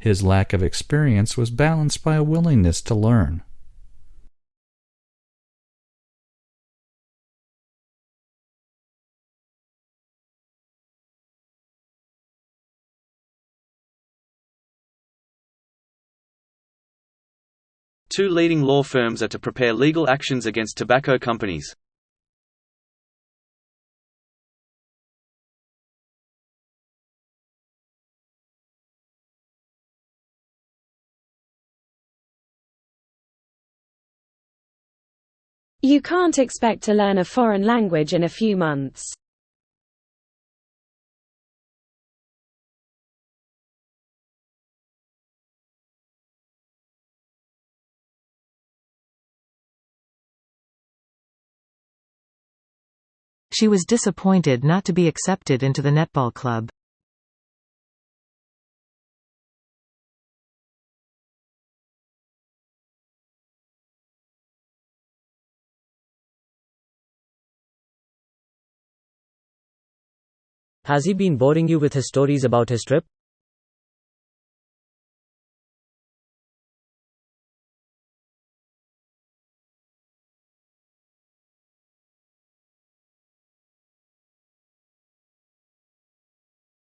His lack of experience was balanced by a willingness to learn. Two leading law firms are to prepare legal actions against tobacco companies. You can't expect to learn a foreign language in a few months. She was disappointed not to be accepted into the netball club. Has he been boring you with his stories about his trip?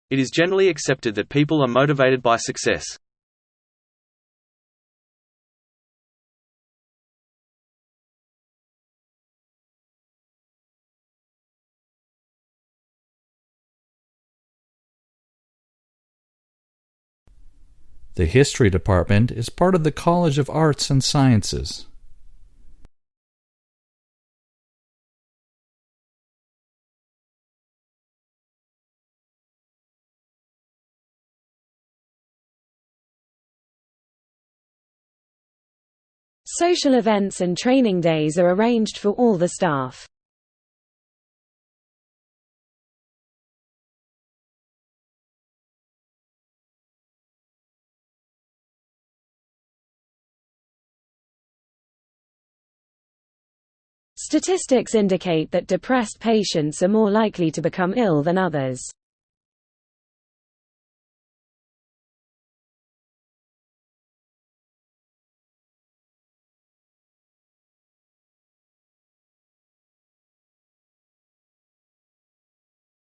It is generally accepted that people are motivated by success. The history department is part of the College of Arts and Sciences. Social events and training days are arranged for all the staff. Statistics indicate that depressed patients are more likely to become ill than others.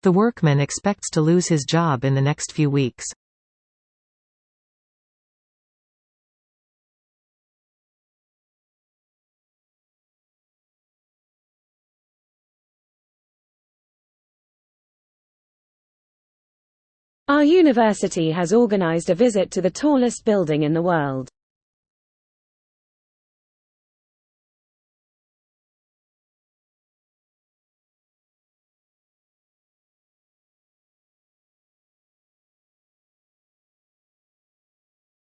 The workman expects to lose his job in the next few weeks. Our university has organized a visit to the tallest building in the world.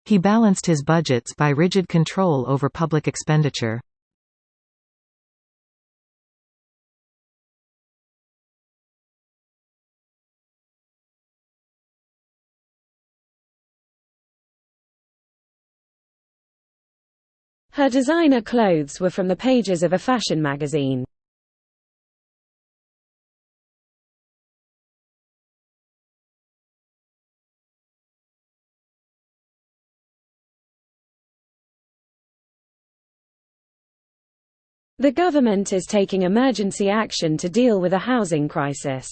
He balanced his budgets by rigid control over public expenditure. Her designer clothes were from the pages of a fashion magazine. The government is taking emergency action to deal with a housing crisis.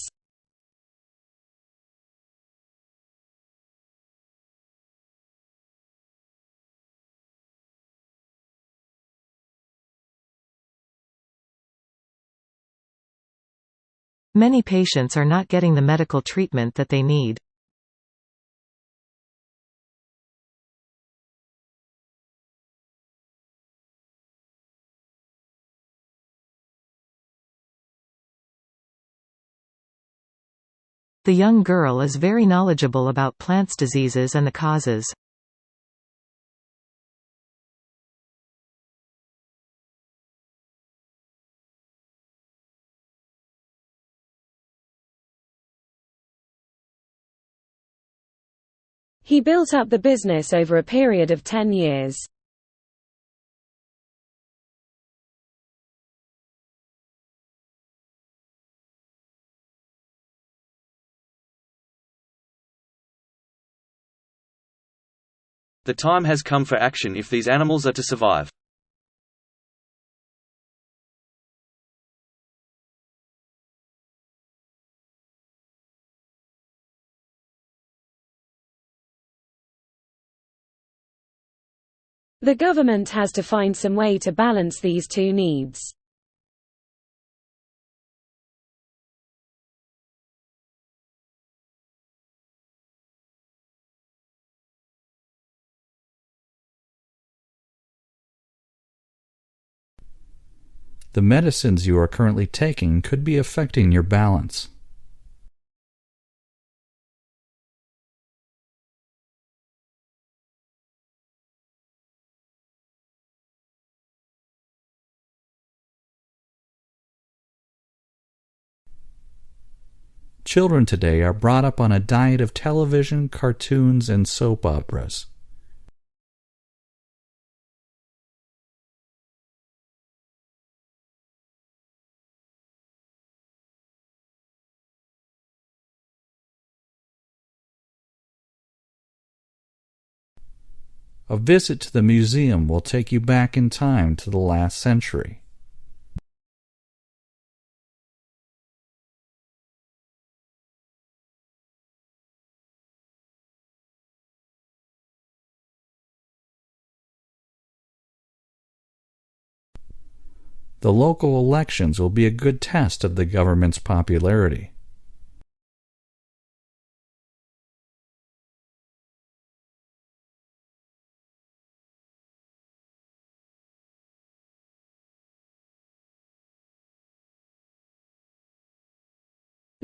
Many patients are not getting the medical treatment that they need. The young girl is very knowledgeable about plants' diseases and the causes. He built up the business over a period of 10 years. The time has come for action if these animals are to survive. The government has to find some way to balance these two needs. The medicines you are currently taking could be affecting your balance. Children today are brought up on a diet of television, cartoons, and soap operas. A visit to the museum will take you back in time to the last century. The local elections will be a good test of the government's popularity.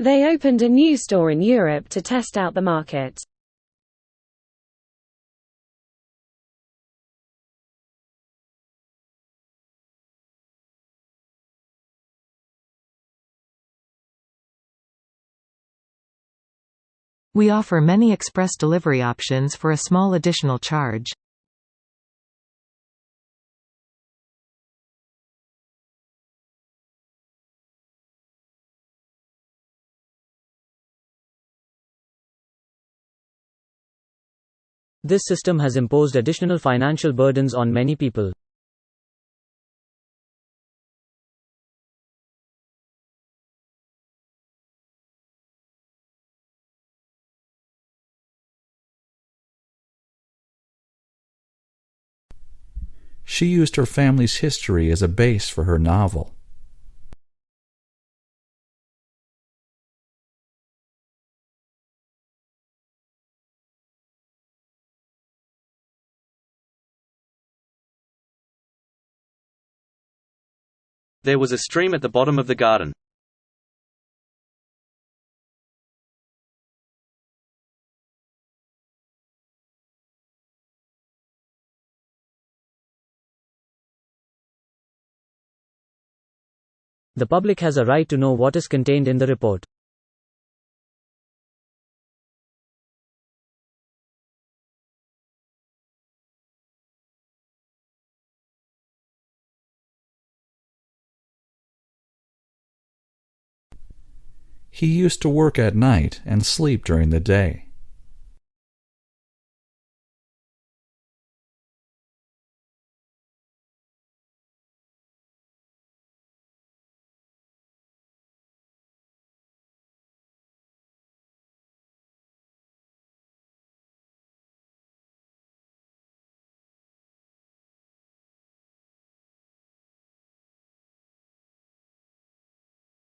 They opened a new store in Europe to test out the market. We offer many express delivery options for a small additional charge. This system has imposed additional financial burdens on many people. She used her family's history as a base for her novel. There was a stream at the bottom of the garden. The public has a right to know what is contained in the report. He used to work at night and sleep during the day.